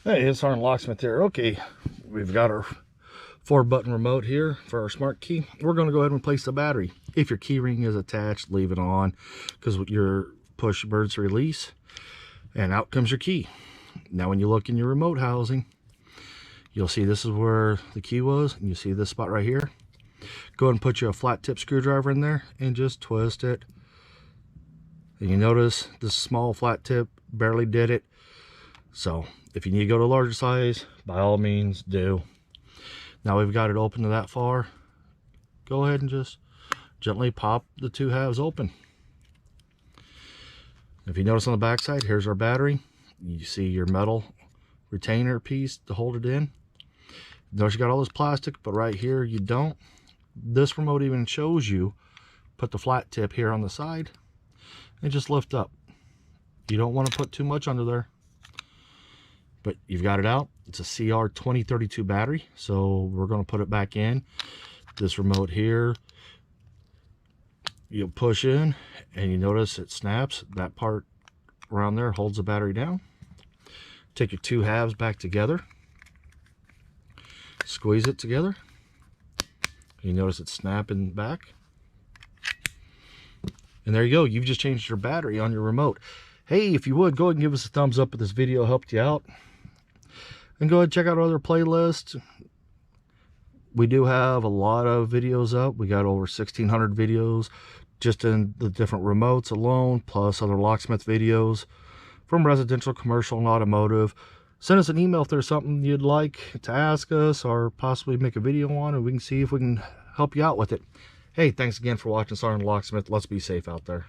Hey, it's SgtLocksmith here. Okay, we've got our 4-button remote here for our smart key. We're going to go ahead and replace the battery. If your key ring is attached, leave it on, because your push emergency release, and out comes your key. Now when you look in your remote housing, you'll see this is where the key was, and you see this spot right here. Go ahead and put you a flat tip screwdriver in there and just twist it. And you notice this small flat tip barely did it. So if you need to go to a larger size, by all means do. Now we've got it open to that far. Go ahead and just gently pop the 2 halves open. If you notice on the back side, here's our battery. You see your metal retainer piece to hold it in. Notice you got all this plastic, but right here you don't. This remote even shows you put the flat tip here on the side and just lift up. You don't want to put too much under there, but you've got it out. It's a CR2032 battery, so we're going to put it back in. This remote here, you'll push in and you notice it snaps. That part around there holds the battery down. Take your 2 halves back together, squeeze it together. You notice it's snapping back. And there you go. You've just changed your battery on your remote. Hey, if you would, go ahead and give us a thumbs up if this video helped you out. And go ahead and check out our other playlists. We do have a lot of videos up. We got over 1,600 videos just in the different remotes alone, plus other locksmith videos from residential, commercial, and automotive. Send us an email if there's something you'd like to ask us or possibly make a video on, and we can see if we can help you out with it. Hey, thanks again for watching SgtLocksmith. Let's be safe out there.